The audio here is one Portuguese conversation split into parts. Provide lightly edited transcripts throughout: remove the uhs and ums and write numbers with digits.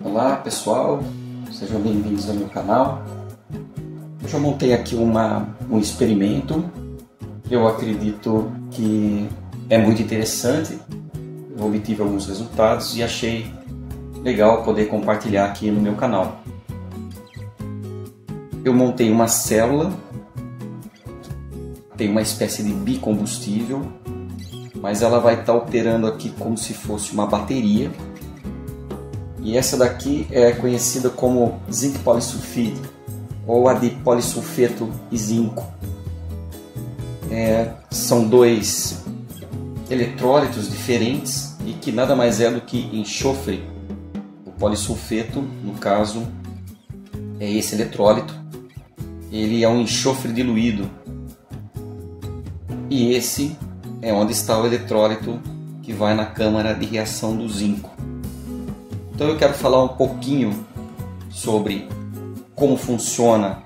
Olá pessoal, sejam bem-vindos ao meu canal. Eu já montei aqui um experimento. Eu acredito que é muito interessante. Eu obtive alguns resultados e achei legal poder compartilhar aqui no meu canal. Eu montei uma célula, tem uma espécie de bicombustível, mas ela vai estar operando aqui como se fosse uma bateria. E essa daqui é conhecida como zinc polissulfide ou a de polissulfeto e zinco. São dois eletrólitos diferentes e que nada mais é do que enxofre. O polissulfeto, no caso, é esse eletrólito. Ele é um enxofre diluído. E esse é onde está o eletrólito que vai na câmara de reação do zinco. Então eu quero falar um pouquinho sobre como funciona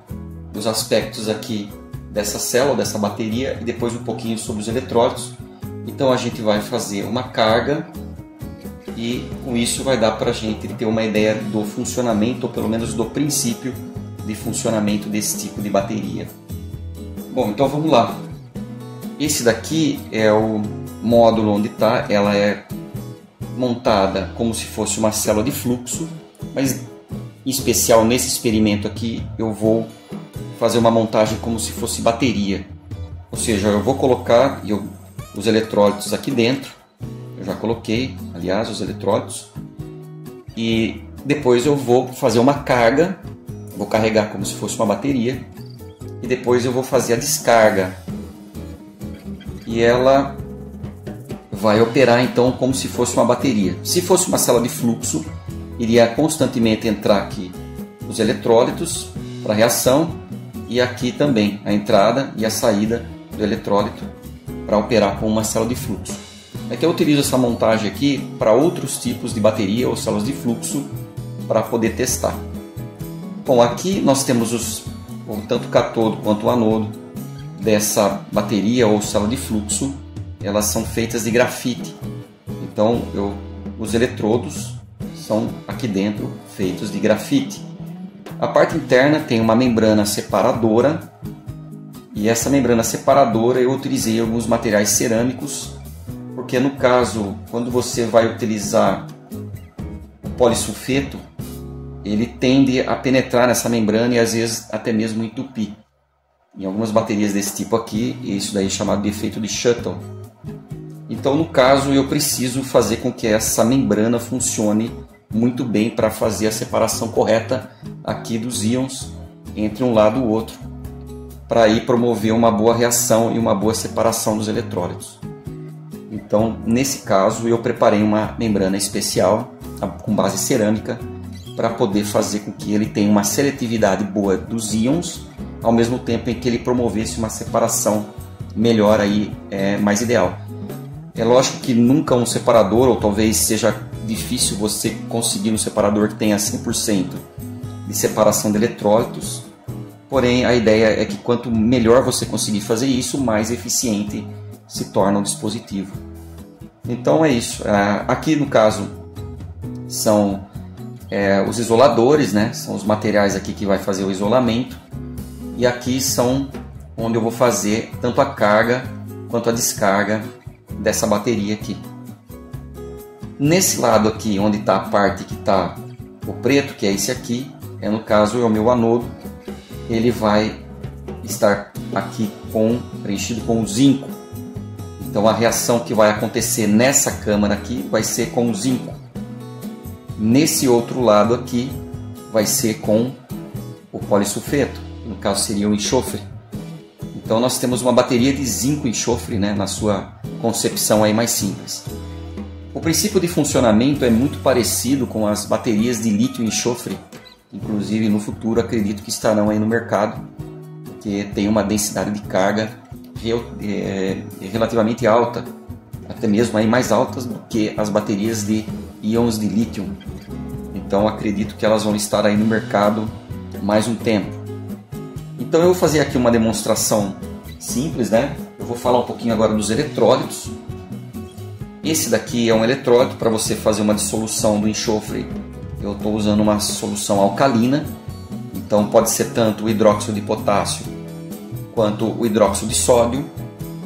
os aspectos aqui dessa célula, dessa bateria, e depois um pouquinho sobre os eletrólitos. Então a gente vai fazer uma carga e com isso vai dar para a gente ter uma ideia do funcionamento, ou pelo menos do princípio de funcionamento desse tipo de bateria. Bom, então vamos lá. Esse daqui é o módulo onde está, ela é montada como se fosse uma célula de fluxo, mas em especial nesse experimento aqui eu vou fazer uma montagem como se fosse bateria. Ou seja, eu vou colocar os eletrólitos aqui dentro, eu já coloquei, aliás, os eletrólitos, e depois eu vou fazer uma carga, vou carregar como se fosse uma bateria, e depois eu vou fazer a descarga, e ela vai operar então como se fosse uma bateria. Se fosse uma célula de fluxo, iria constantemente entrar aqui os eletrólitos para reação e aqui também a entrada e a saída do eletrólito para operar como uma célula de fluxo. É que eu utilizo essa montagem aqui para outros tipos de bateria ou células de fluxo para poder testar. Bom, aqui nós temos tanto o catodo quanto o anodo dessa bateria ou célula de fluxo. Elas são feitas de grafite, então os eletrodos são aqui dentro feitos de grafite. A parte interna tem uma membrana separadora, e essa membrana separadora eu utilizei alguns materiais cerâmicos, porque no caso, quando você vai utilizar o polissulfeto, ele tende a penetrar nessa membrana e às vezes até mesmo entupir. Em algumas baterias desse tipo aqui, isso daí é chamado de efeito de Shuttle. Então, no caso, eu preciso fazer com que essa membrana funcione muito bem para fazer a separação correta aqui dos íons entre um lado e o outro, para aí promover uma boa reação e uma boa separação dos eletrólitos. Então, nesse caso, eu preparei uma membrana especial com base cerâmica para poder fazer com que ele tenha uma seletividade boa dos íons, ao mesmo tempo em que ele promovesse uma separação melhor aí, mais ideal. É lógico que nunca um separador, ou talvez seja difícil você conseguir um separador que tenha 100% de separação de eletrólitos, porém a ideia é que quanto melhor você conseguir fazer isso, mais eficiente se torna o dispositivo. Então é isso. Aqui no caso são os isoladores, né? São os materiais aqui que vai fazer o isolamento, e aqui são onde eu vou fazer tanto a carga quanto a descarga dessa bateria aqui. Nesse lado aqui, onde está a parte que está o preto, que é esse aqui, no caso é o meu anodo, ele vai estar aqui preenchido com o zinco. Então a reação que vai acontecer nessa câmara aqui vai ser com o zinco. Nesse outro lado aqui vai ser com o polissulfeto, no caso seria o enxofre. Então nós temos uma bateria de zinco enxofre, né, na sua concepção aí mais simples. O princípio de funcionamento é muito parecido com as baterias de lítio enxofre, inclusive no futuro acredito que estarão aí no mercado, porque tem uma densidade de carga relativamente alta, até mesmo aí mais altas do que as baterias de íons de lítio. Então acredito que elas vão estar aí no mercado mais um tempo. Então eu vou fazer aqui uma demonstração simples, né? Eu vou falar um pouquinho agora dos eletrólitos. Esse daqui é um eletrólito para você fazer uma dissolução do enxofre eu estou usando uma solução alcalina, então pode ser tanto o hidróxido de potássio quanto o hidróxido de sódio.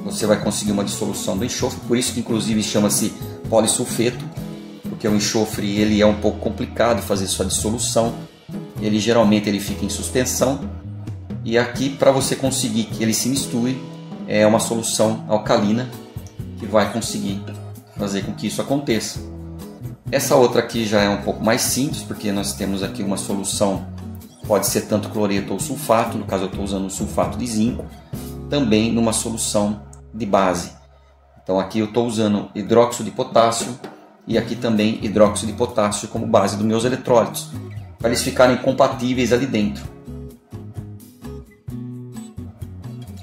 Você vai conseguir uma dissolução do enxofre, por isso que inclusive chama-se polissulfeto, porque o enxofre ele é um pouco complicado fazer sua dissolução, geralmente ele fica em suspensão, e aqui para você conseguir que ele se misture é uma solução alcalina que vai conseguir fazer com que isso aconteça. Essa outra aqui já é um pouco mais simples, porque nós temos aqui uma solução, pode ser tanto cloreto ou sulfato, no caso eu estou usando o sulfato de zinco, também numa solução de base. Então aqui eu estou usando hidróxido de potássio e aqui também hidróxido de potássio como base dos meus eletrólitos, para eles ficarem compatíveis ali dentro.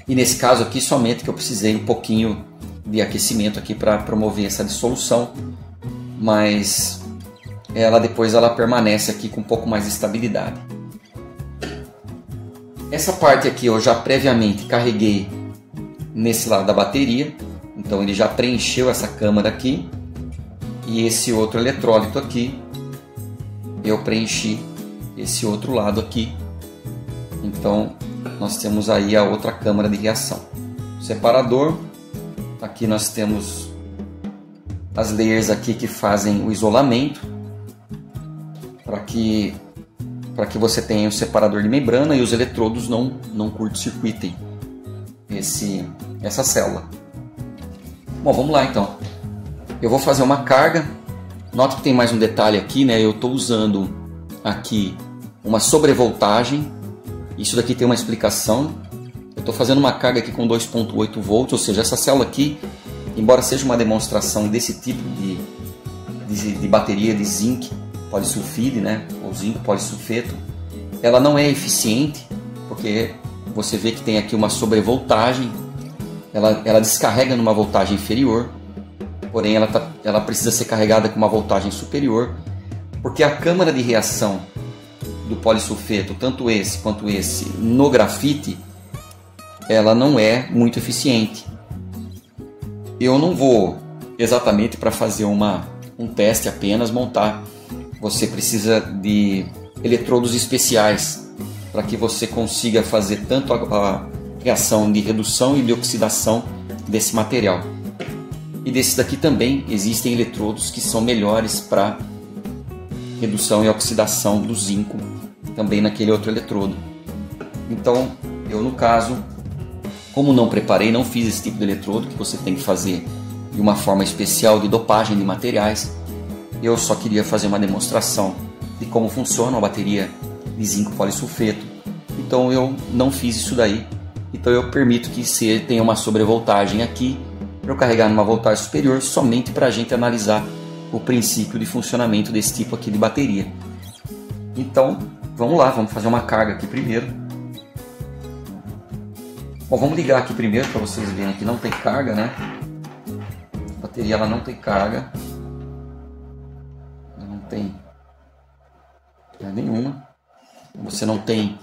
E nesse caso aqui somente que eu precisei um pouquinho de aquecimento aqui para promover essa dissolução, mas depois ela permanece aqui com um pouco mais de estabilidade. Essa parte aqui eu já previamente carreguei nesse lado da bateria, então ele já preencheu essa câmara aqui, e esse outro eletrólito aqui eu preenchi esse outro lado aqui. Então nós temos aí a outra câmara de reação. Separador, aqui nós temos as layers aqui que fazem o isolamento, para que você tenha o separador de membrana e os eletrodos não curto-circuitem essa célula. Bom, vamos lá então. Eu vou fazer uma carga. Note que tem mais um detalhe aqui, né? Eu estou usando aqui uma sobrevoltagem. Isso daqui tem uma explicação. Eu estou fazendo uma carga aqui com 2.8 volts, ou seja, essa célula aqui, embora seja uma demonstração desse tipo de bateria de zinc polissulfide, né, ou zinco polissulfeto, ela não é eficiente, porque você vê que tem aqui uma sobrevoltagem, ela descarrega numa voltagem inferior, porém ela precisa ser carregada com uma voltagem superior, porque a câmara de reação do polissulfeto, tanto esse quanto esse, no grafite, ela não é muito eficiente. Eu não vou exatamente para fazer um teste apenas montar. Você precisa de eletrodos especiais para que você consiga fazer tanto a reação de redução e de oxidação desse material. E desses daqui também existem eletrodos que são melhores para redução e oxidação do zinco, também naquele outro eletrodo. Então, eu no caso, como não preparei, não fiz esse tipo de eletrodo que você tem que fazer de uma forma especial de dopagem de materiais. Eu só queria fazer uma demonstração de como funciona a bateria de zinco polissulfeto. Então eu não fiz isso daí. Então eu permito que você tenha uma sobrevoltagem aqui para eu carregar numa voltagem superior, somente para a gente analisar o princípio de funcionamento desse tipo aqui de bateria. Então vamos lá, vamos fazer uma carga aqui primeiro. Bom, vamos ligar aqui primeiro para vocês verem que não tem carga, né? A bateria ela não tem carga. Não tem nenhuma. Você não tem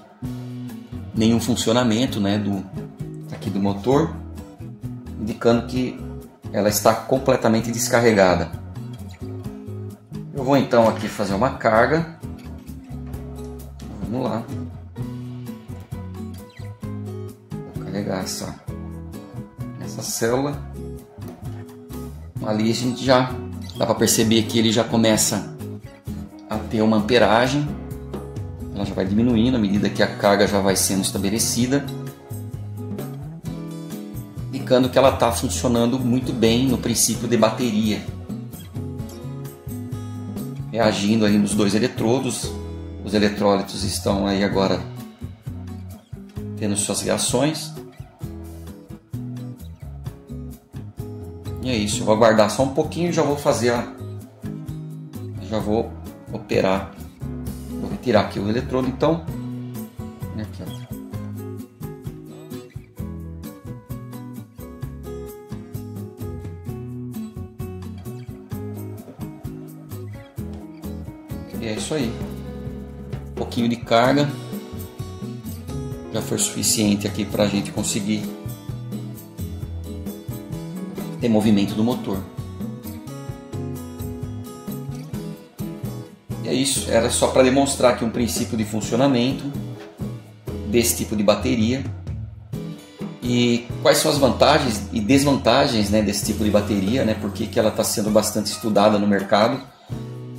nenhum funcionamento, né, aqui do motor, indicando que ela está completamente descarregada. Eu vou então aqui fazer uma carga. Vamos lá. Vou carregar essa célula. Ali a gente já dá para perceber que ele já começa a ter uma amperagem. Ela já vai diminuindo à medida que a carga já vai sendo estabelecida, indicando que ela está funcionando muito bem no princípio de bateria, reagindo aí nos dois eletrodos. Os eletrólitos estão aí agora tendo suas reações. E é isso, eu vou aguardar só um pouquinho e já vou fazer já vou operar. Vou retirar aqui o eletrodo então. Aqui, ó. E é isso aí. Um pouquinho de carga já foi suficiente aqui para a gente conseguir ter movimento do motor. E é isso, era só para demonstrar aqui um princípio de funcionamento desse tipo de bateria e quais são as vantagens e desvantagens, né, desse tipo de bateria, né, porque que ela está sendo bastante estudada no mercado,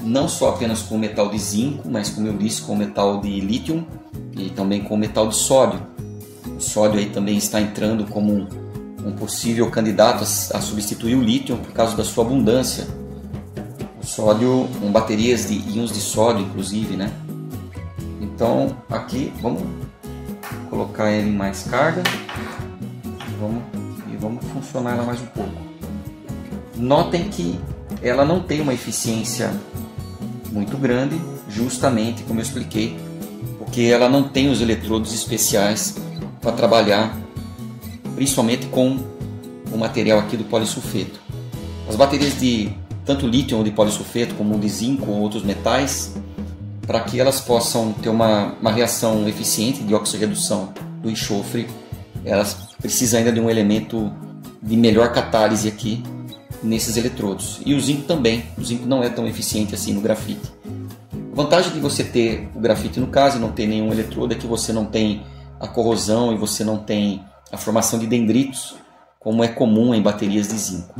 não só apenas com o metal de zinco, mas como eu disse, com o metal de lítio e também com o metal de sódio. O sódio aí também está entrando como um possível candidato a substituir o lítio por causa da sua abundância. O sódio, com baterias de íons de sódio, inclusive, né? Então, aqui vamos colocar ele em mais carga e vamos funcionar ela mais um pouco. Notem que ela não tem uma eficiência muito grande, justamente como eu expliquei, porque ela não tem os eletrodos especiais para trabalhar principalmente com o material aqui do polissulfeto. As baterias de tanto lítio ou de polissulfeto como de zinco ou outros metais, para que elas possam ter uma reação eficiente de oxirredução do enxofre, elas precisam ainda de um elemento de melhor catálise aqui nesses eletrodos. E o zinco também. O zinco não é tão eficiente assim no grafite. A vantagem de você ter o grafite no caso e não ter nenhum eletrodo é que você não tem a corrosão e você não tem a formação de dendritos, como é comum em baterias de zinco.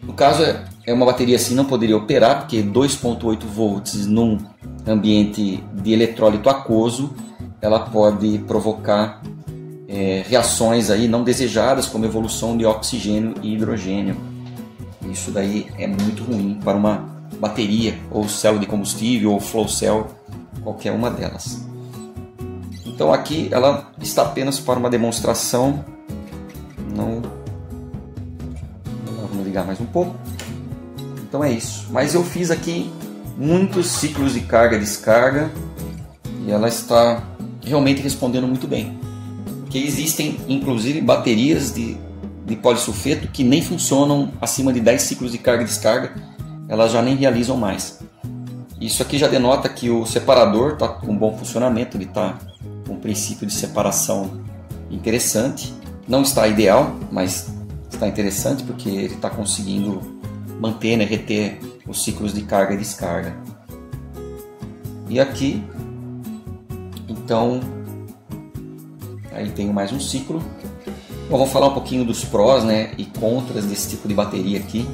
No caso, é uma bateria assim não poderia operar, porque 2,8 volts num ambiente de eletrólito aquoso, ela pode provocar reações aí não desejadas, como evolução de oxigênio e hidrogênio. Isso daí é muito ruim para uma bateria, ou célula de combustível, ou flow cell, qualquer uma delas. Então aqui ela está apenas para uma demonstração. Vamos ligar mais um pouco. Então é isso. Mas eu fiz aqui muitos ciclos de carga e descarga e ela está realmente respondendo muito bem. Porque existem inclusive baterias de polissulfeto que nem funcionam acima de 10 ciclos de carga e descarga. Elas já nem realizam mais. Isso aqui já denota que o separador está com bom funcionamento, ele está com um princípio de separação interessante. Não está ideal, mas está interessante porque ele está conseguindo manter, né, reter os ciclos de carga e descarga. E aqui, então, aí tenho mais um ciclo. Bom, vamos falar um pouquinho dos prós, né, e contras desse tipo de bateria aqui.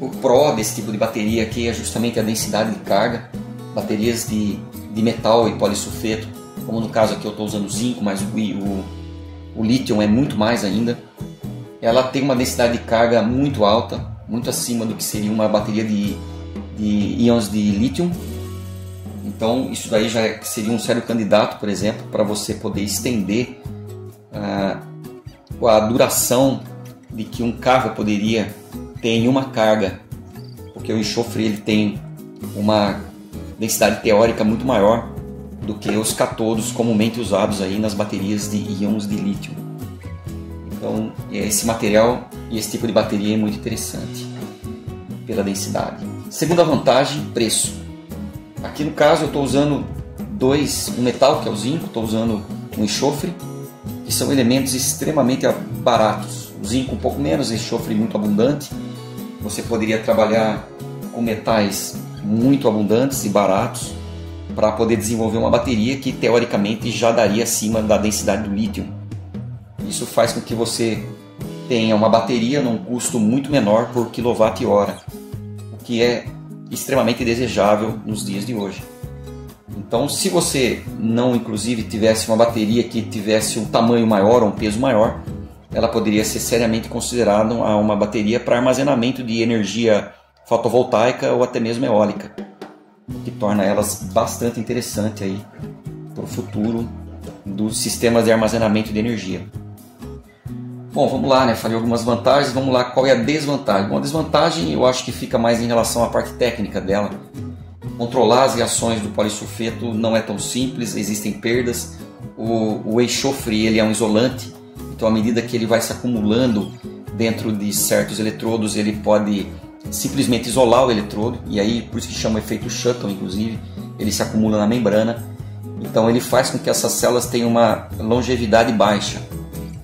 O pró desse tipo de bateria aqui é justamente a densidade de carga. Baterias de metal e polissulfeto, como no caso aqui eu estou usando zinco, mas o lítio é muito mais ainda. Ela tem uma densidade de carga muito alta, muito acima do que seria uma bateria de íons de lítio. Então isso daí já seria um sério candidato, por exemplo, para você poder estender a duração de que um carro poderia ter em uma carga, porque o enxofre ele tem uma densidade teórica muito maior do que os catodos comumente usados aí nas baterias de íons de lítio. Então esse material e esse tipo de bateria é muito interessante pela densidade. Segunda vantagem, preço. Aqui no caso eu estou usando um metal que é o zinco, estou usando um enxofre, que são elementos extremamente baratos. O zinco um pouco menos, o enxofre muito abundante. Você poderia trabalhar com metais muito abundantes e baratos para poder desenvolver uma bateria que teoricamente já daria acima da densidade do lítio. Isso faz com que você tenha uma bateria num custo muito menor por quilowatt-hora, o que é extremamente desejável nos dias de hoje. Então, se você não inclusive tivesse uma bateria que tivesse um tamanho maior ou um peso maior, ela poderia ser seriamente considerada uma bateria para armazenamento de energia fotovoltaica ou até mesmo eólica, o que torna elas bastante interessante aí para o futuro dos sistemas de armazenamento de energia. Bom, vamos lá, né? Falei algumas vantagens, vamos lá, qual é a desvantagem? Bom, a desvantagem eu acho que fica mais em relação à parte técnica dela. Controlar as reações do polissulfeto não é tão simples, existem perdas. O enxofre ele é um isolante, então à medida que ele vai se acumulando dentro de certos eletrodos, ele pode simplesmente isolar o eletrodo, e aí por isso que chama o efeito Shuttle, inclusive, ele se acumula na membrana. Então ele faz com que essas células tenham uma longevidade baixa,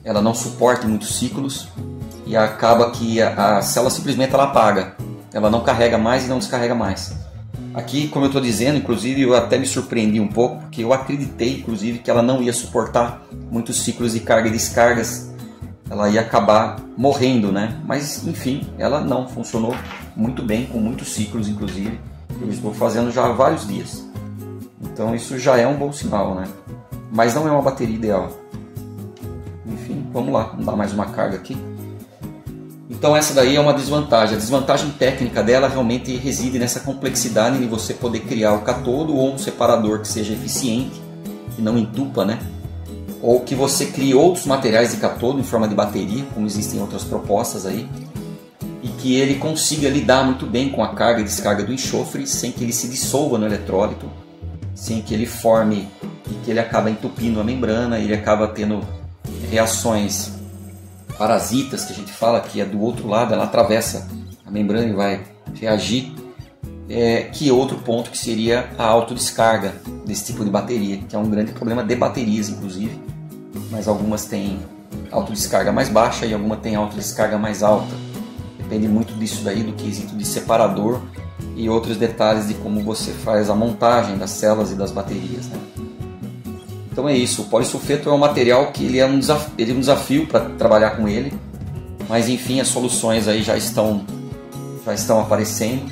ela não suporta muitos ciclos e acaba que a célula simplesmente ela apaga, ela não carrega mais e não descarrega mais. Aqui, como eu estou dizendo, inclusive eu até me surpreendi um pouco, porque eu acreditei, inclusive, que ela não ia suportar muitos ciclos de carga e descargas, ela ia acabar morrendo, né? Mas, enfim, ela não funcionou muito bem, com muitos ciclos, inclusive, eu estou fazendo já há vários dias. Então isso já é um bom sinal, né? Mas não é uma bateria ideal. Enfim, vamos lá, vamos dar mais uma carga aqui. Então essa daí é uma desvantagem. A desvantagem técnica dela realmente reside nessa complexidade de você poder criar o catodo ou um separador que seja eficiente, que não entupa, né? Ou que você crie outros materiais de catodo em forma de bateria, como existem outras propostas aí, e que ele consiga lidar muito bem com a carga e descarga do enxofre sem que ele se dissolva no eletrólito, sem que ele forme e que ele acaba entupindo a membrana, ele acaba tendo reações parasitas, que a gente fala que é do outro lado, ela atravessa a membrana e vai reagir, que é outro ponto que seria a autodescarga desse tipo de bateria, que é um grande problema de baterias, inclusive, mas algumas têm autodescarga mais baixa e algumas têm autodescarga mais alta. Depende muito disso daí, do quesito de separador e outros detalhes de como você faz a montagem das células e das baterias, né? Então é isso, o polissulfeto é um material que ele é um desafio para trabalhar com ele, mas enfim, as soluções aí já estão aparecendo,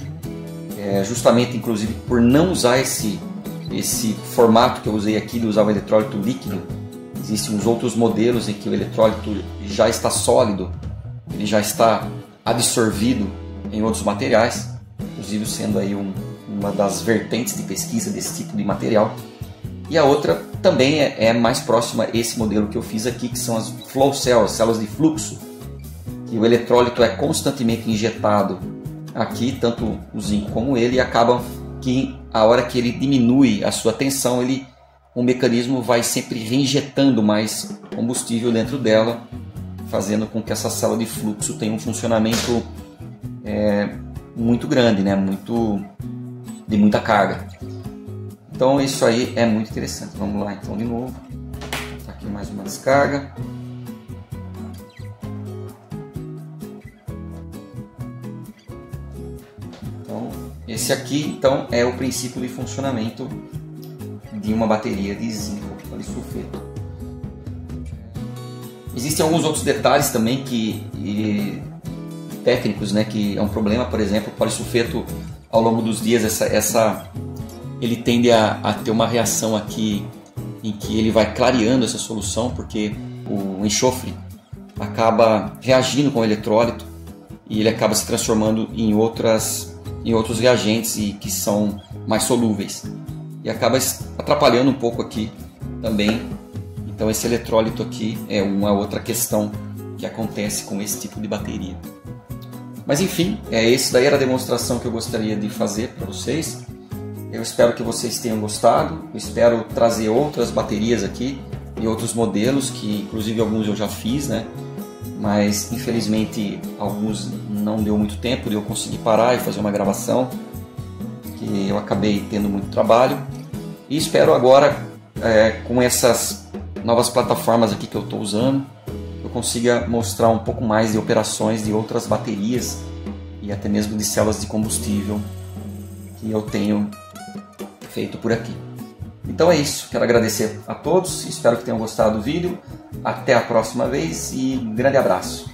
justamente inclusive por não usar esse formato que eu usei aqui, de usar o eletrólito líquido. Existem uns outros modelos em que o eletrólito já está sólido, ele já está absorvido em outros materiais, inclusive sendo aí uma das vertentes de pesquisa desse tipo de material. E a outra também é mais próxima a esse modelo que eu fiz aqui, que são as flow cells, células de fluxo, que o eletrólito é constantemente injetado aqui, tanto o zinco como ele, e acaba que a hora que ele diminui a sua tensão, o mecanismo vai sempre reinjetando mais combustível dentro dela, fazendo com que essa célula de fluxo tenha um funcionamento muito grande, né? De muita carga. Então isso aí é muito interessante. Vamos lá então de novo. Tá aqui mais uma descarga. Então esse aqui então é o princípio de funcionamento de uma bateria de zinco polissulfeto. Existem alguns outros detalhes também técnicos, né, que é um problema. Por exemplo, o polissulfeto, ao longo dos dias, ele tende a ter uma reação aqui em que ele vai clareando essa solução, porque o enxofre acaba reagindo com o eletrólito e ele acaba se transformando em outros reagentes e que são mais solúveis, e acaba atrapalhando um pouco aqui também. Então esse eletrólito aqui é uma outra questão que acontece com esse tipo de bateria. Mas enfim, esse daí era a demonstração que eu gostaria de fazer para vocês. Eu espero que vocês tenham gostado. Eu espero trazer outras baterias aqui e outros modelos, que inclusive alguns eu já fiz, né? Mas infelizmente alguns não deu muito tempo de eu conseguir parar e fazer uma gravação, que eu acabei tendo muito trabalho. E espero agora, com essas novas plataformas aqui que eu estou usando, eu consiga mostrar um pouco mais de operações de outras baterias e até mesmo de células de combustível que eu tenho feito por aqui. Então é isso, quero agradecer a todos, espero que tenham gostado do vídeo, até a próxima vez e um grande abraço.